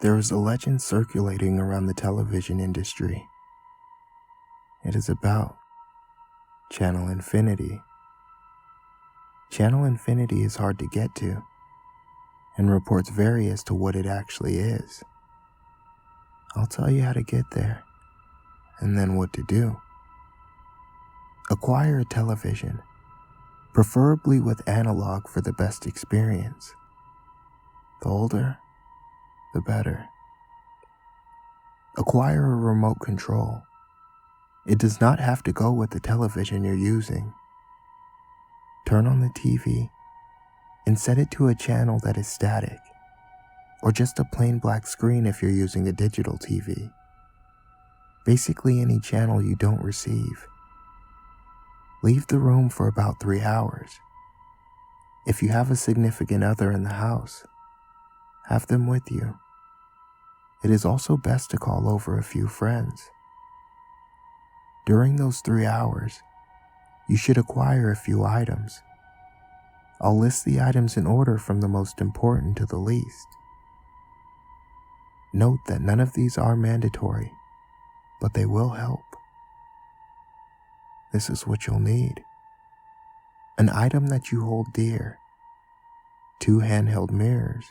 There is a legend circulating around the television industry. It is about Channel Infinity. Channel Infinity is hard to get to, and reports vary as to what it actually is. I'll tell you how to get there, and then what to do. Acquire a television, preferably with analog for the best experience. The older, the better. Acquire a remote control. It does not have to go with the television you're using. Turn on the TV and set it to a channel that is static, or just a plain black screen if you're using a digital TV. Basically any channel you don't receive. Leave the room for about 3 hours. If you have a significant other in the house, have them with you. It is also best to call over a few friends. During those 3 hours, you should acquire a few items. I'll list the items in order from the most important to the least. Note that none of these are mandatory, but they will help. This is what you'll need. An item that you hold dear, 2 handheld mirrors,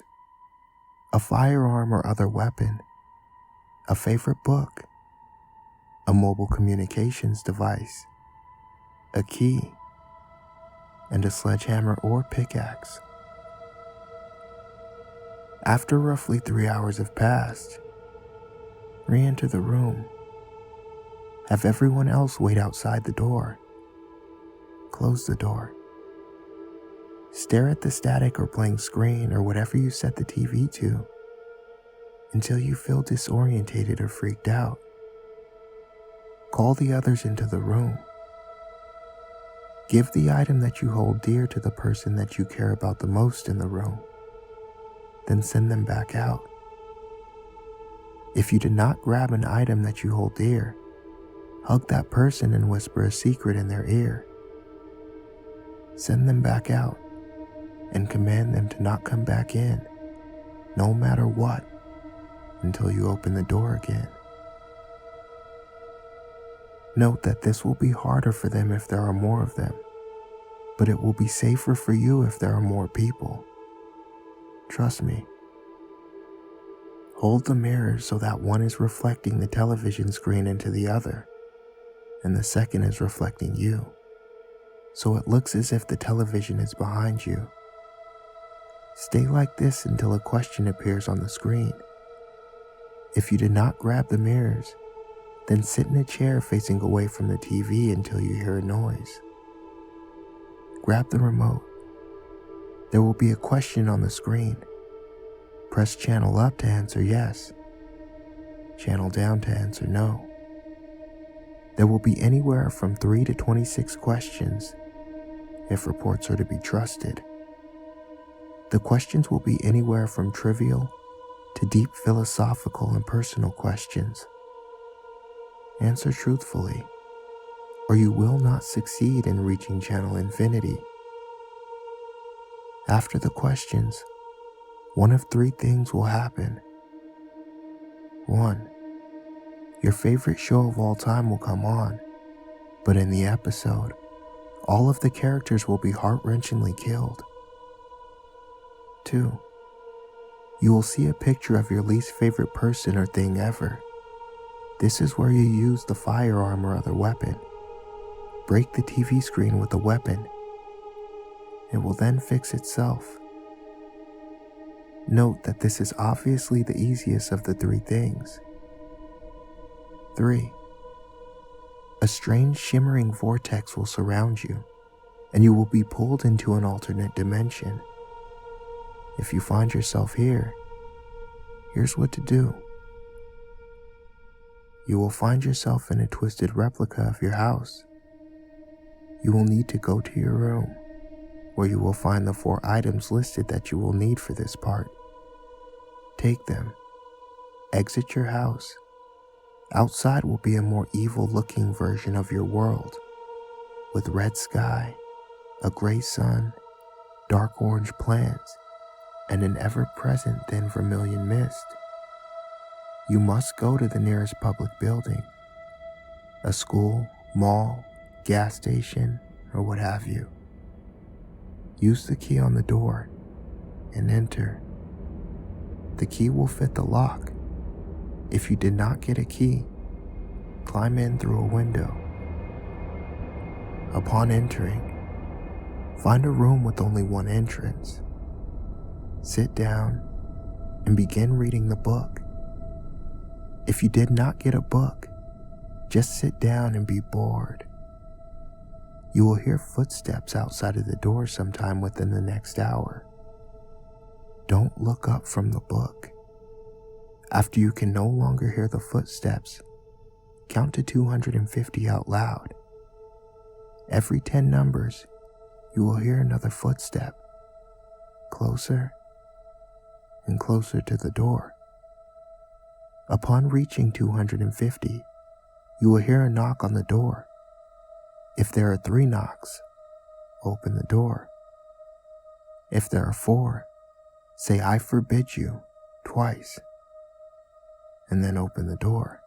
a firearm or other weapon, a favorite book, a mobile communications device, a key, and a sledgehammer or pickaxe. After roughly 3 hours have passed, re-enter the room. Have everyone else wait outside the door. Close the door. Stare at the static or blank screen or whatever you set the TV to until you feel disorientated or freaked out. Call the others into the room. Give the item that you hold dear to the person that you care about the most in the room. Then send them back out. If you did not grab an item that you hold dear, hug that person and whisper a secret in their ear. Send them back out and command them to not come back in, no matter what, until you open the door again. Note that this will be harder for them if there are more of them, but it will be safer for you if there are more people. Trust me. Hold the mirrors so that one is reflecting the television screen into the other, and the second is reflecting you, so it looks as if the television is behind you. Stay like this until a question appears on the screen. If you did not grab the mirrors, then sit in a chair facing away from the TV until you hear a noise. Grab the remote. There will be a question on the screen. Press channel up to answer yes. Channel down to answer no. There will be anywhere from 3 to 26 questions, if reports are to be trusted. The questions will be anywhere from trivial to deep philosophical and personal questions. Answer truthfully, or you will not succeed in reaching Channel Infinity. After the questions, one of 3 things will happen. 1. Your favorite show of all time will come on, but in the episode, all of the characters will be heart-wrenchingly killed. 2. You will see a picture of your least favorite person or thing ever. This is where you use the firearm or other weapon. Break the TV screen with the weapon. It will then fix itself. Note that this is obviously the easiest of the 3 things. 3. A strange shimmering vortex will surround you, and you will be pulled into an alternate dimension. If you find yourself here, here's what to do. You will find yourself in a twisted replica of your house. You will need to go to your room, where you will find the 4 items listed that you will need for this part. Take them. Exit your house. Outside will be a more evil-looking version of your world, with red sky, a gray sun, dark orange plants, and an ever-present thin vermilion mist. you must go to the nearest public building, a school, mall, gas station, or what have you. Use the key on the door and enter. The key will fit the lock. If you did not get a key, climb in through a window. Upon entering, find a room with only one entrance. Sit down and begin reading the book. If you did not get a book, just sit down and be bored. You will hear footsteps outside of the door sometime within the next hour. Don't look up from the book. After you can no longer hear the footsteps, count to 250 out loud. Every 10 numbers, you will hear another footstep, closer and closer to the door. Upon reaching 250, you will hear a knock on the door. If there are 3 knocks, open the door. If there are 4, say "I forbid you" twice, and then open the door.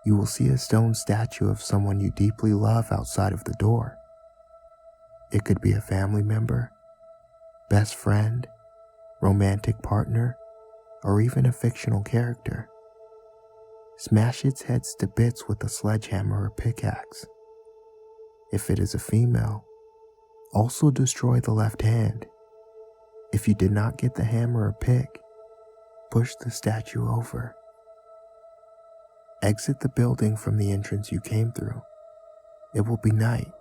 You will see a stone statue of someone you deeply love outside of the door. It could be a family member, best friend, romantic partner, or even a fictional character. Smash its heads to bits with a sledgehammer or pickaxe. If it is a female, also destroy the left hand. If you did not get the hammer or pick, push the statue over. Exit the building from the entrance you came through. It will be night.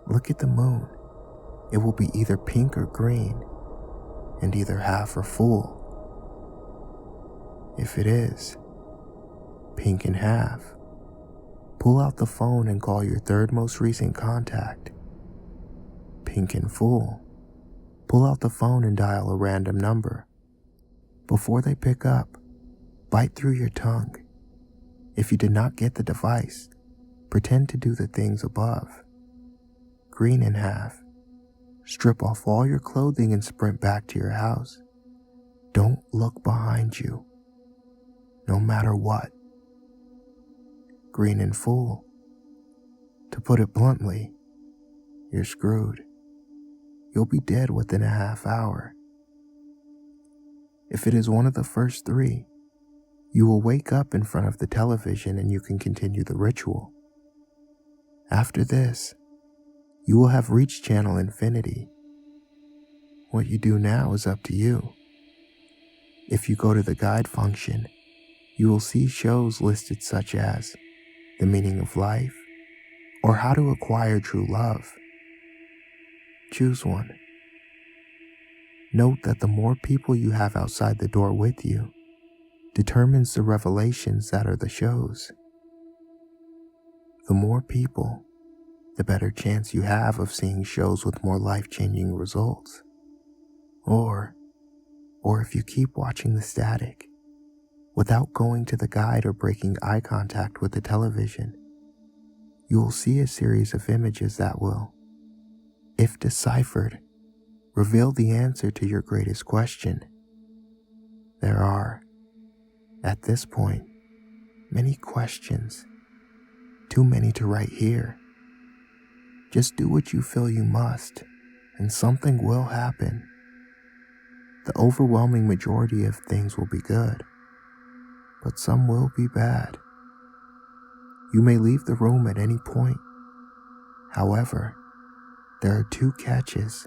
Look at the moon. It will be either pink or green, and either half or full. If it is pink and half, pull out the phone and call your third most recent contact. Pink and full, pull out the phone and dial a random number. Before they pick up, bite through your tongue. If you did not get the device, pretend to do the things above. Green and half, strip off all your clothing and sprint back to your house. Don't look behind you, no matter what. Green and full, to put it bluntly, you're screwed. You'll be dead within a half hour. If it is one of the first 3, you will wake up in front of the television and you can continue the ritual. After this, you will have reached channel infinity. What you do now is up to you. If you go to the guide function, you will see shows listed such as The Meaning of Life or How to Acquire True Love. Choose one. Note that the more people you have outside the door with you determines the revelations that are the shows. The more people, the better chance you have of seeing shows with more life-changing results. Or if you keep watching the static, without going to the guide or breaking eye contact with the television, you will see a series of images that will, if deciphered, reveal the answer to your greatest question. There are, at this point, many questions, too many to write here. Just do what you feel you must, and something will happen. The overwhelming majority of things will be good, but some will be bad. You may leave the room at any point. However, there are 2 catches.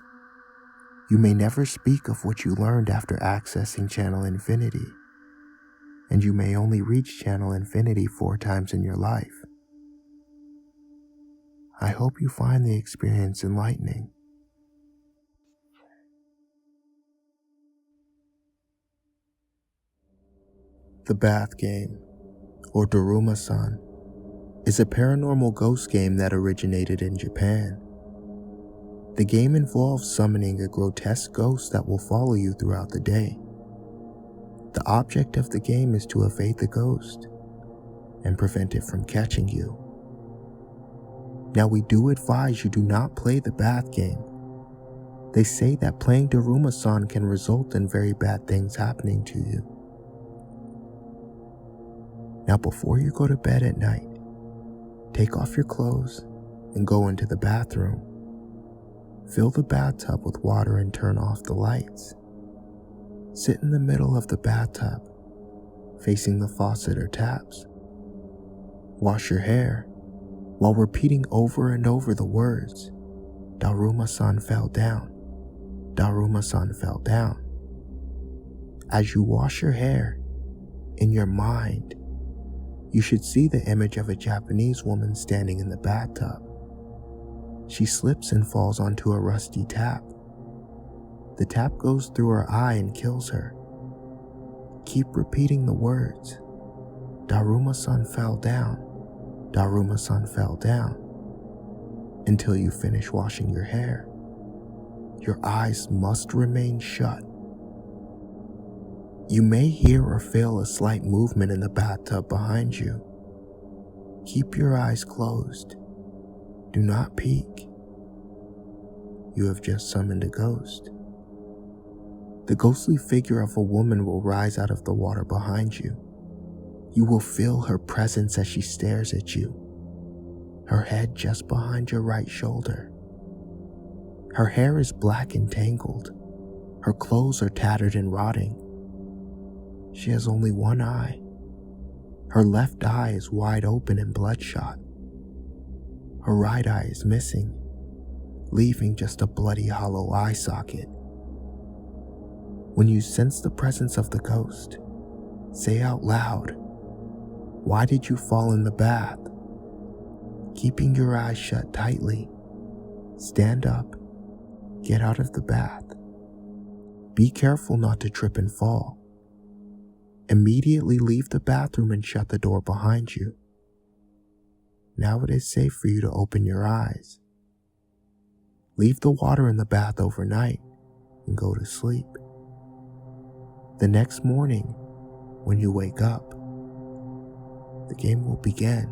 You may never speak of what you learned after accessing Channel Infinity, and you may only reach Channel Infinity 4 times in your life. I hope you find the experience enlightening. The Bath Game, or daruma-san, is a paranormal ghost game that originated in Japan. The game involves summoning a grotesque ghost that will follow you throughout the day. The object of the game is to evade the ghost and prevent it from catching you. Now, we do advise you do not play the bath game. They say that playing daruma-san can result in very bad things happening to you. Now before you go to bed at night, take off your clothes and go into the bathroom. Fill the bathtub with water and turn off the lights. Sit in the middle of the bathtub, facing the faucet or taps. Wash your hair while repeating over and over the words, "Daruma-san fell down, Daruma-san fell down." As you wash your hair, in your mind, you should see the image of a Japanese woman standing in the bathtub. She slips and falls onto a rusty tap. The tap goes through her eye and kills her. Keep repeating the words, "Daruma-san fell down, Daruma-san fell down," until you finish washing your hair. Your eyes must remain shut. You may hear or feel a slight movement in the bathtub behind you. Keep your eyes closed. Do not peek. You have just summoned a ghost. The ghostly figure of a woman will rise out of the water behind you. You will feel her presence as she stares at you, her head just behind your right shoulder. Her hair is black and tangled. Her clothes are tattered and rotting. She has only one eye. Her left eye is wide open and bloodshot. Her right eye is missing, leaving just a bloody hollow eye socket. When you sense the presence of the ghost, say out loud, "Why did you fall in the bath?" Keeping your eyes shut tightly, stand up, get out of the bath. Be careful not to trip and fall. Immediately leave the bathroom and shut the door behind you. Now it is safe for you to open your eyes. Leave the water in the bath overnight and go to sleep. The next morning, when you wake up, the game will begin.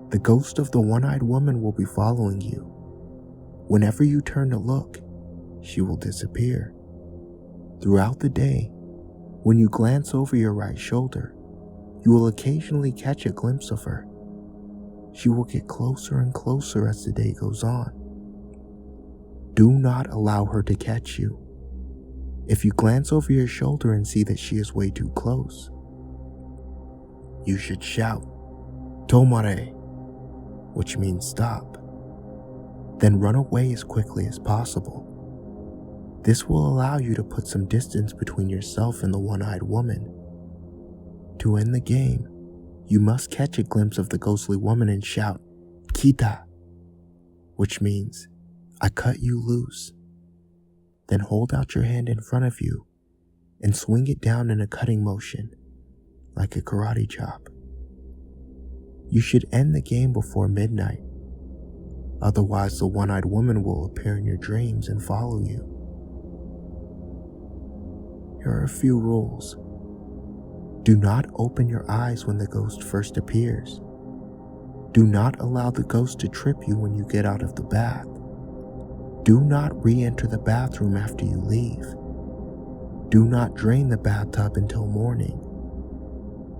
The ghost of the one-eyed woman will be following you. Whenever you turn to look, she will disappear. Throughout the day, when you glance over your right shoulder, you will occasionally catch a glimpse of her. She will get closer and closer as the day goes on. Do not allow her to catch you. If you glance over your shoulder and see that she is way too close, you should shout, "Tomare," which means stop. Then run away as quickly as possible. This will allow you to put some distance between yourself and the one-eyed woman. To end the game, you must catch a glimpse of the ghostly woman and shout, "Kita," which means, "I cut you loose." Then hold out your hand in front of you and swing it down in a cutting motion, like a karate chop. You should end the game before midnight. Otherwise, the one-eyed woman will appear in your dreams and follow you. Here are a few rules. Do not open your eyes when the ghost first appears. Do not allow the ghost to trip you when you get out of the bath. Do not re-enter the bathroom after you leave. Do not drain the bathtub until morning.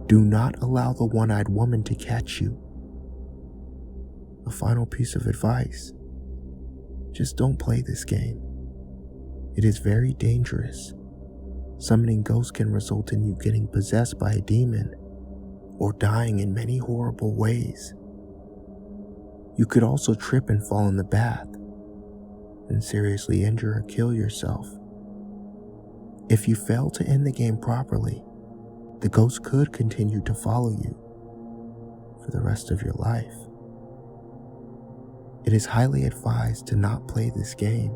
Do not allow the one-eyed woman to catch you. A final piece of advice: just don't play this game. It is very dangerous. Summoning ghosts can result in you getting possessed by a demon or dying in many horrible ways. You could also trip and fall in the bath and seriously injure or kill yourself. If you fail to end the game properly, the ghost could continue to follow you for the rest of your life. It is highly advised to not play this game.